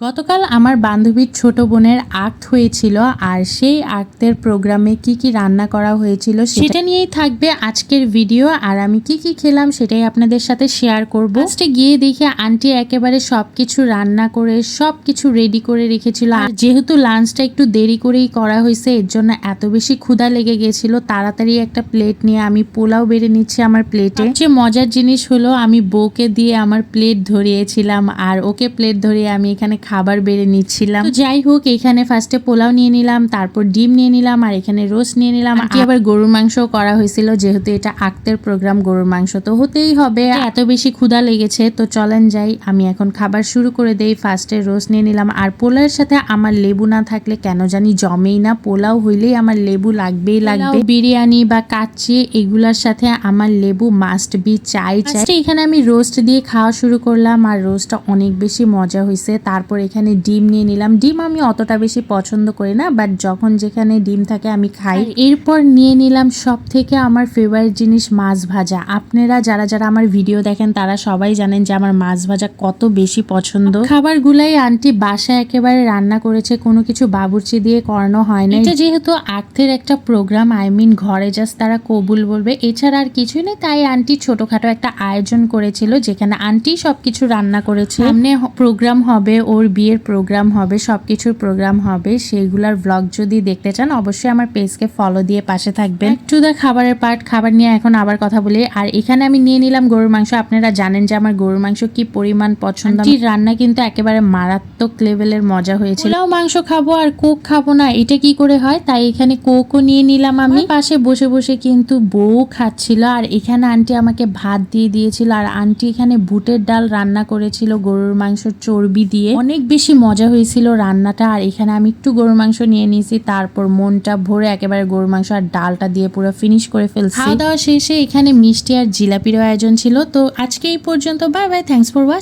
গতকাল আমার বান্ধবীর ছোট বোনের আক্ত হয়েছিল আর সেই আক্তের প্রোগ্রামে কি কি রান্না করা হয়েছিল সেটা নিয়েই থাকবে আজকের ভিডিও। আর আমি কি কি খেলাম সেটাই আপনাদের সাথে শেয়ার করব। ফার্স্টে গিয়ে দেখে আন্টি একেবারে সবকিছু রান্না করে সবকিছু রেডি করে রেখেছিল। আর যেহেতু লাঞ্চটা একটু দেরি করেই করা হয়েছে এর জন্য এত বেশি ক্ষুধা লেগে গেছিল, তাড়াতাড়ি একটা প্লেট নিয়ে আমি পোলাও বেড়ে নিচ্ছি আমার প্লেটে। সবচেয়ে মজার জিনিস হলো আমি বউকে দিয়ে আমার প্লেট ধরিয়েছিলাম আর ওকে প্লেট ধরিয়ে আমি এখানে খাবার বেড়ে নিচ্ছিলাম। তো যাই হোক, এখানে ফার্স্টে পোলাও নিয়ে নিলাম, তারপর ডিম নিয়ে নিলাম আর এখানে রোস্ট নিয়ে নিলাম। আবার গরুর মাংস করা হয়েছিল, যেহেতু এটা আক্তের প্রোগ্রাম গরুর মাংস তো হতেই হবে। এত বেশি ক্ষুধা লেগেছে তো চলেন যাই, আমি এখন খাবার শুরু করে দেই। ফার্স্টে রোস্ট নিয়ে নিলাম আর পোলাওয়ের সাথে আমার লেবু না থাকলে কেন জানি জমেই না। পোলাও হইলেই আমার লেবু লাগবেই লাগবে। বিরিয়ানি বা কাচ্চি এগুলার সাথে আমার লেবু মাস্ট বি চাই। এখানে আমি রোস্ট দিয়ে খাওয়া শুরু করলাম আর রোস্টটা অনেক বেশি মজা হয়েছে। তারপর এখানে ডিম নিয়ে নিলাম। ডিম আমি অতটা বেশি পছন্দ করি না, বাট যখন যেখানে ডিম থাকে আমি খাই। এরপর নিয়ে নিলাম সব থেকে আমার ফেভারিট জিনিস মাছ ভাজা। আপনারা যারা যারা আমার ভিডিও দেখেন তারা সবাই জানেন যে আমার মাছ ভাজা কত বেশি পছন্দ। খাবারগুলাই আন্টি বাসায় একেবারে রান্না করেছে, কোনো কিছু বাবুর্চি দিয়ে করানো হয় না। এটা যেহেতু আক্তের একটা প্রোগ্রাম, ঘরে জাস্ট তারা কবুল বলবে, এছাড়া আর কিছুই নেই। তাই আন্টি ছোটখাটো একটা আয়োজন করেছিল যেখানে আন্টি সবকিছু রান্না করেছে। সামনে প্রোগ্রাম হবে, ওর বিয়ের প্রোগ্রাম হবে, সবকিছুর প্রোগ্রাম হবে। সেইগুলার ব্লগ যদি দেখতে চান অবশ্যই আমার পেজকে ফলো দিয়ে পাশে থাকবেন। টু দা খাবারের পার্ট, খাবার নিয়ে এখন আবার কথা বলি। আর এখানে আমি নিয়ে নিলাম গরুর মাংস। আপনারা জানেন যে আমার গরুর মাংস কি পরিমাণ পছন্দ। রান্না কিন্তু একেবারে মারাত্মক লেভেলের মজা হয়েছিল। পোলাও মাংস খাবো আর কোক খাবো না, এটা কি করে হয়? তাই এখানে কোকও নিয়ে নিলাম আমি। পাশে বসে বসে কিন্তু বউ খাচ্ছিল আর এখানে আন্টি আমাকে ভাত দিয়ে দিয়েছিল। আর আন্টি এখানে বুটের ডাল রান্না করেছিল গরুর মাংস চর্বি দিয়ে, অনেক বেশি মজা হয়েছিল রান্নাটা। আর এখানে আমি একটু গরুর মাংস নিয়ে নিয়েছি, তারপর মনটা ভরে একেবারে গরুর মাংস আর ডালটা দিয়ে পুরো ফিনিশ করে ফেলছি। খাওয়া দাওয়া শেষে এখানে মিষ্টি আর জিলাপির আয়োজন ছিল। তো আজকে এই পর্যন্ত, bye bye, thanks for watching.